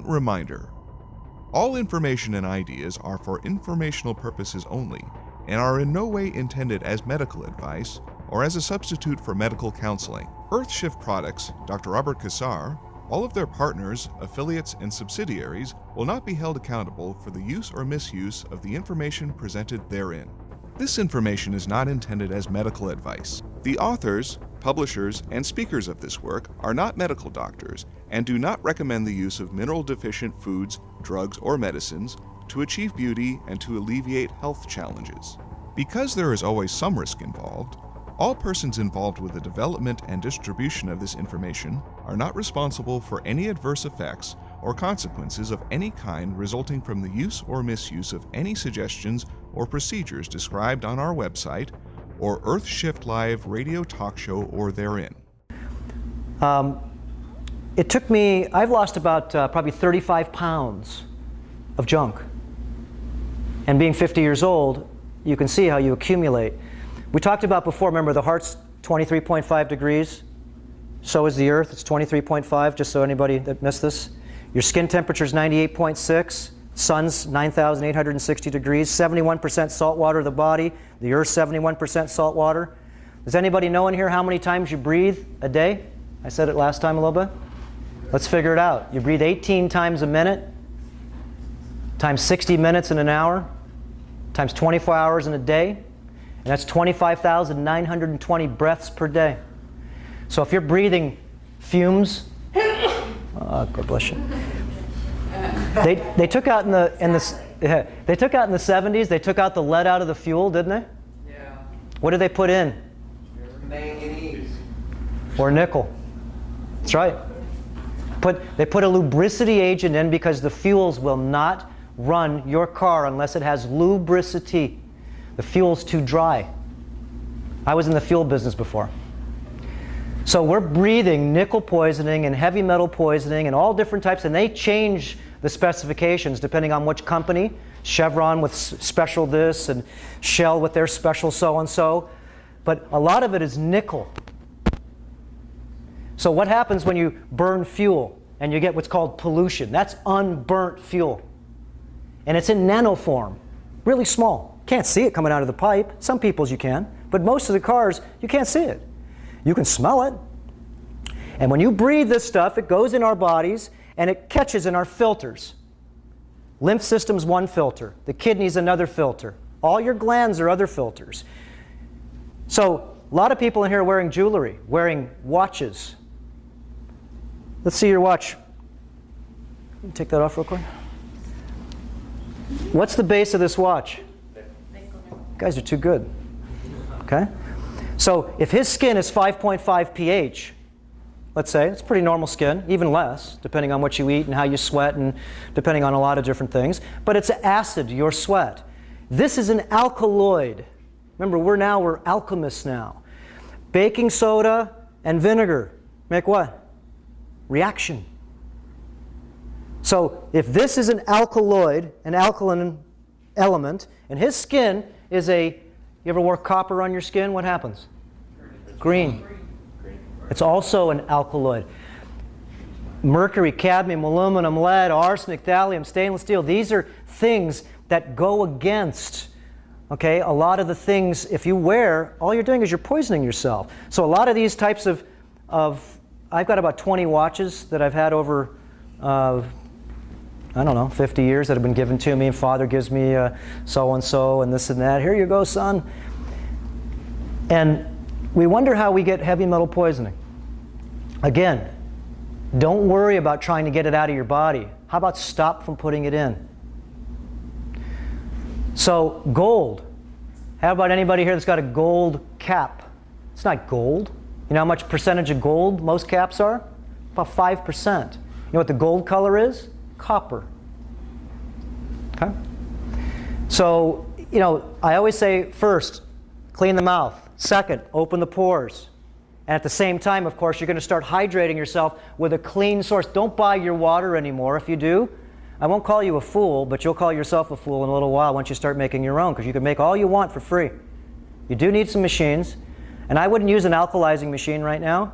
important reminder. All information and ideas are for informational purposes only and are in no way intended as medical advice or as a substitute for medical counseling. Earthshift Products, Dr. Robert Cassar, all of their partners, affiliates, and subsidiaries will not be held accountable for the use or misuse of the information presented therein. This information is not intended as medical advice. The authors, publishers, and speakers of this work are not medical doctors and do not recommend the use of mineral-deficient foods, drugs, or medicines to achieve beauty and to alleviate health challenges. Because there is always some risk involved, all persons involved with the development and distribution of this information are not responsible for any adverse effects or consequences of any kind resulting from the use or misuse of any suggestions or procedures described on our website or Earthshift Live radio talk show or therein. It took me, I've lost about probably 35 pounds of junk. And being 50 years old, you can see how you accumulate. We talked about before, remember the heart's 23.5 degrees. So is the earth, it's 23.5, just so anybody that missed this. Your skin temperature is 98.6. Sun's 9,860 degrees, 71% salt water of the body. The earth's 71% salt water. Does anybody know in here how many times you breathe a day? I said it last time a little bit. Let's figure it out. You breathe 18 times a minute, times 60 minutes in an hour, times 24 hours in a day, and that's 25,920 breaths per day. So if you're breathing fumes, God bless you. They took out in the 70s. They took out the lead out of the fuel, didn't they? Yeah. What did they put in? Manganese. Or nickel. That's right. They put a lubricity agent in because the fuels will not run your car unless it has lubricity. The fuel's too dry. I was in the fuel business before. So we're breathing nickel poisoning and heavy metal poisoning and all different types, and they change the specifications depending on which company. Chevron with special this and Shell with their special so-and-so. But a lot of it is nickel. So what happens when you burn fuel and you get what's called pollution? That's unburnt fuel. And it's in nanoform, really small. Can't see it coming out of the pipe. Some people's you can, but most of the cars, you can't see it. You can smell it. And when you breathe this stuff, it goes in our bodies and it catches in our filters. Lymph system's one filter. The kidney's another filter. All your glands are other filters. So a lot of people in here are wearing jewelry, wearing watches. Let's see your watch. Take that off real quick. What's the base of this watch? You guys are too good. Okay? So if his skin is 5.5 pH, let's say, it's pretty normal skin, even less, depending on what you eat and how you sweat and depending on a lot of different things. But it's acid, your sweat. This is an alkaloid. Remember, we're alchemists now. Baking soda and vinegar make what? Reaction. So if this is an alkaloid, an alkaline element, and his skin is you ever wore copper on your skin? What happens? Green. It's also an alkaloid. Mercury, cadmium, aluminum, lead, arsenic, thallium, stainless steel, these are things that go against, okay, a lot of the things, if you wear, all you're doing is you're poisoning yourself. So a lot of these types of I've got about 20 watches that I've had over, I don't know, 50 years that have been given to me. And Father gives me so-and-so and this and that. Here you go, son. And we wonder how we get heavy metal poisoning. Again, don't worry about trying to get it out of your body. How about stop from putting it in? So gold. How about anybody here that's got a gold cap? It's not gold. You know how much percentage of gold most caps are? About 5%. You know what the gold color is? Copper. Okay? So, you know, I always say first, clean the mouth. Second, open the pores. And at the same time, of course, you're going to start hydrating yourself with a clean source. Don't buy your water anymore. If you do, I won't call you a fool, but you'll call yourself a fool in a little while once you start making your own, because you can make all you want for free. You do need some machines. And I wouldn't use an alkalizing machine right now.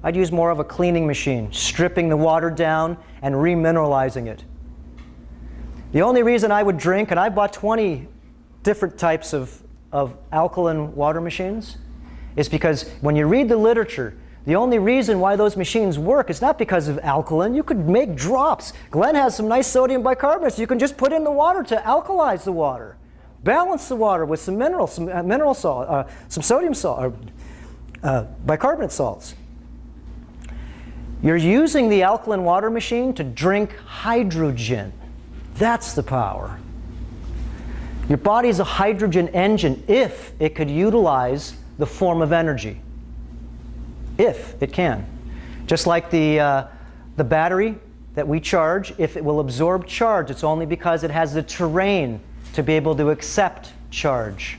I'd use more of a cleaning machine, stripping the water down and remineralizing it. The only reason I would drink, and I bought 20 different types of alkaline water machines, is because when you read the literature, the only reason why those machines work is not because of alkaline. You could make drops. Glenn has some nice sodium bicarbonate, so you can just put in the water to alkalize the water. Balance the water with some mineral salt, some sodium salt, or bicarbonate salts. You're using the alkaline water machine to drink hydrogen. That's the power. Your body is a hydrogen engine if it could utilize the form of energy. If it can. Just like the battery that we charge, if it will absorb charge, it's only because it has the terrain to be able to accept charge.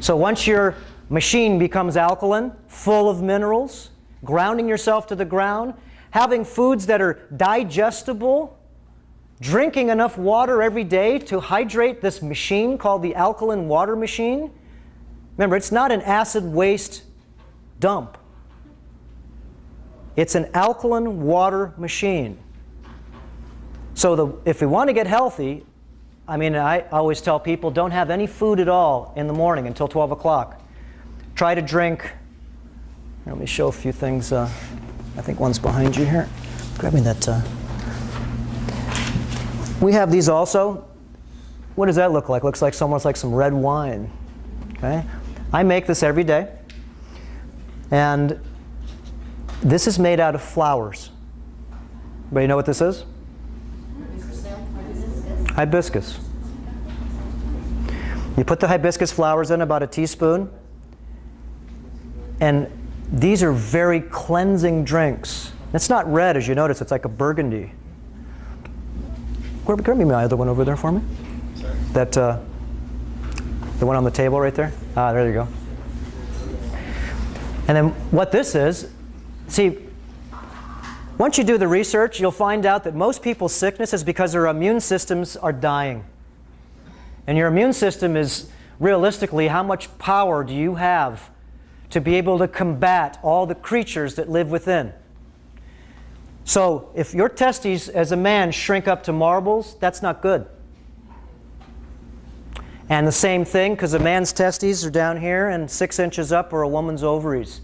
So once your machine becomes alkaline, full of minerals, grounding yourself to the ground, having foods that are digestible, drinking enough water every day to hydrate this machine called the alkaline water machine. Remember, it's not an acid waste dump. It's an alkaline water machine. So if we want to get healthy, I always tell people, don't have any food at all in the morning until 12 o'clock. Try to drink. Let me show a few things. I think one's behind you here. Grab me that. We have these also. What does that look like? Looks like almost like some red wine. Okay? I make this every day. And this is made out of flowers. Everybody know what this is? Hibiscus. You put the hibiscus flowers in, about a teaspoon, and these are very cleansing drinks. It's not red, as you notice, it's like a burgundy. Grab me my other one over there for me. Sorry? That, the one on the table right there? Ah, there you go. And then what this is, see, once you do the research, you'll find out that most people's sickness is because their immune systems are dying. And your immune system is, realistically, how much power do you have to be able to combat all the creatures that live within? So if your testes as a man shrink up to marbles, that's not good. And the same thing, because a man's testes are down here and 6 inches up are a woman's ovaries.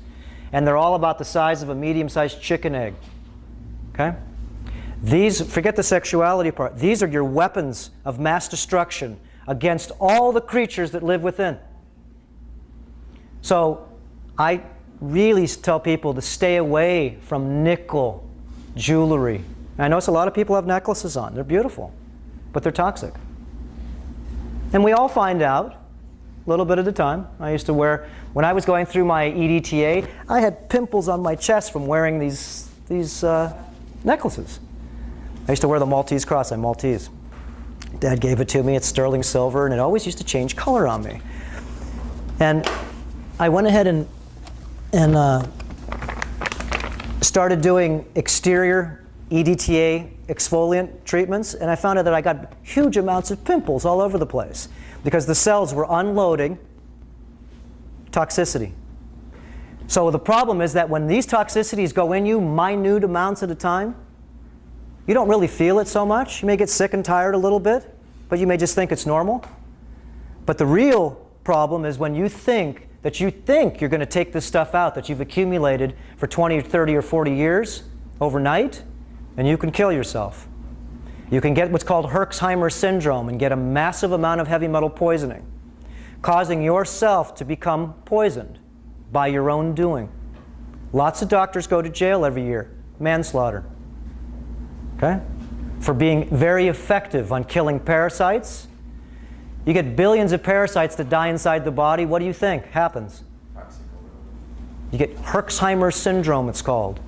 And they're all about the size of a medium-sized chicken egg. Okay? These, forget the sexuality part, these are your weapons of mass destruction against all the creatures that live within. So I really tell people to stay away from nickel jewelry. And I notice a lot of people have necklaces on. They're beautiful, but they're toxic. And we all find out, a little bit at a time. I used to wear, when I was going through my EDTA, I had pimples on my chest from wearing these necklaces. I used to wear the Maltese cross. I'm Maltese. Dad gave it to me. It's sterling silver, and it always used to change color on me. And I went ahead and started doing exterior EDTA exfoliant treatments, and I found out that I got huge amounts of pimples all over the place because the cells were unloading toxicity. So the problem is that when these toxicities go in you minute amounts at a time, you don't really feel it so much. You may get sick and tired a little bit, but you may just think it's normal. But the real problem is when you think you're going to take this stuff out that you've accumulated for 20 or 30 or 40 years overnight, and you can kill yourself. You can get what's called Herxheimer syndrome and get a massive amount of heavy metal poisoning, causing yourself to become poisoned by your own doing. Lots of doctors go to jail every year, manslaughter, okay? For being very effective on killing parasites. You get billions of parasites that die inside the body. What do you think happens? You get Herxheimer syndrome, it's called.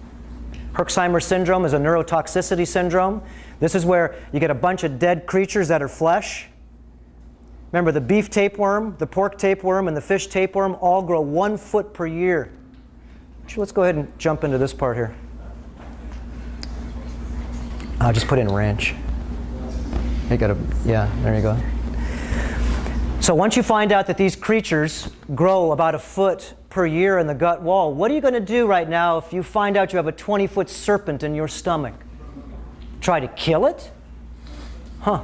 Herxheimer syndrome is a neurotoxicity syndrome. This is where you get a bunch of dead creatures that are flesh. Remember, the beef tapeworm, the pork tapeworm, and the fish tapeworm all grow 1 foot per year. Actually, let's go ahead and jump into this part here. I'll just put in ranch. Yeah, there you go. So once you find out that these creatures grow about 1 foot per year in the gut wall. What are you going to do right now if you find out you have a 20-foot serpent in your stomach? Try to kill it? Huh.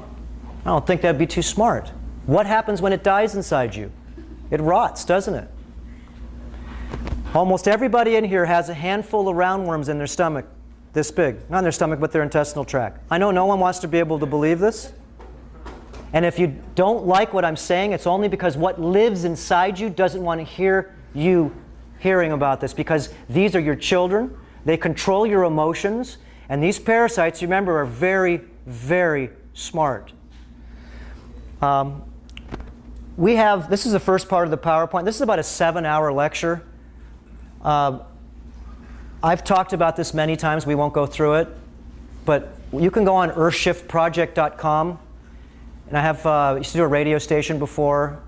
I don't think that'd be too smart. What happens when it dies inside you? It rots, doesn't it? Almost everybody in here has a handful of roundworms in their stomach, this big. Not in their stomach, but their intestinal tract. I know no one wants to be able to believe this. And if you don't like what I'm saying, it's only because what lives inside you doesn't want to hear you hearing about this, because these are your children. They control your emotions. And these parasites, remember, are very, very smart. This is the first part of the PowerPoint. This is about a 7-hour lecture. I've talked about this many times. We won't go through it. But you can go on earthshiftproject.com. And I used to do a radio station before,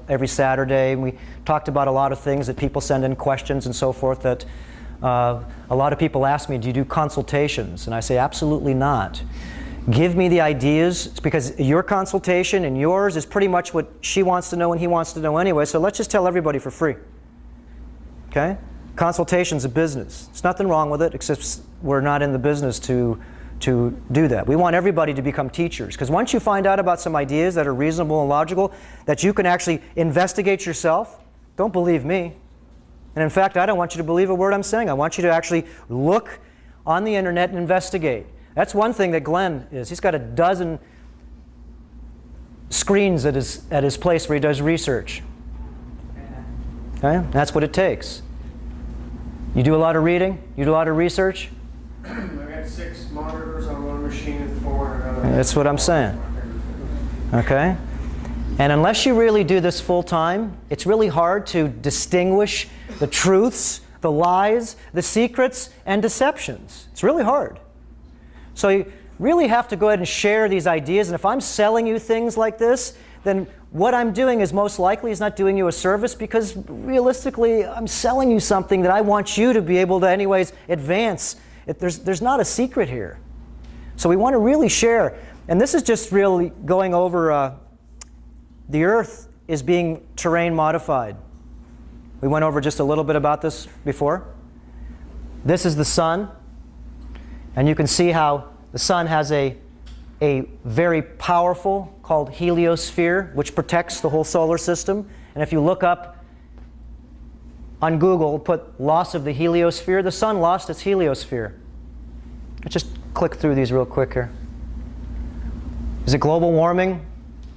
every Saturday. And we talked about a lot of things that people send in questions and so forth that a lot of people ask me, do you do consultations? And I say, absolutely not. Give me the ideas, because your consultation and yours is pretty much what she wants to know and he wants to know anyway, so let's just tell everybody for free. Okay? Consultation's a business. There's nothing wrong with it, except we're not in the business to do that. We want everybody to become teachers, because once you find out about some ideas that are reasonable and logical, that you can actually investigate yourself, don't believe me. And in fact, I don't want you to believe a word I'm saying. I want you to actually look on the internet and investigate. That's one thing that Glenn is. He's got a dozen screens at his place where he does research. Okay? That's what it takes. You do a lot of reading? You do a lot of research? I got 6 monitors on one machine and 4 on another. That's what I'm saying. Okay? And unless you really do this full time, it's really hard to distinguish the truths, the lies, the secrets, and deceptions. It's really hard. So you really have to go ahead and share these ideas. And if I'm selling you things like this, then what I'm doing is most likely is not doing you a service, because realistically, I'm selling you something that I want you to be able to anyways advance. There's not a secret here. So we want to really share. And this is just really going over the Earth is being terrain modified. We went over just a little bit about this before. This is the sun. And you can see how the sun has a very powerful, called heliosphere, which protects the whole solar system. And if you look up on Google, put loss of the heliosphere, the sun lost its heliosphere. Let's just click through these real quick here. Is it global warming?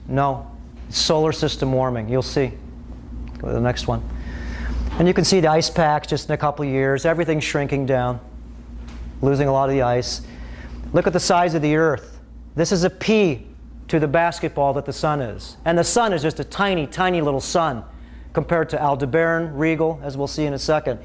No. It's solar system warming. You'll see. Go to the next one. And you can see the ice packs just in a couple of years. Everything's shrinking down, losing a lot of the ice. Look at the size of the Earth. This is a pea to the basketball that the sun is. And the sun is just a tiny, tiny little sun compared to Aldebaran, Regal, as we'll see in a second.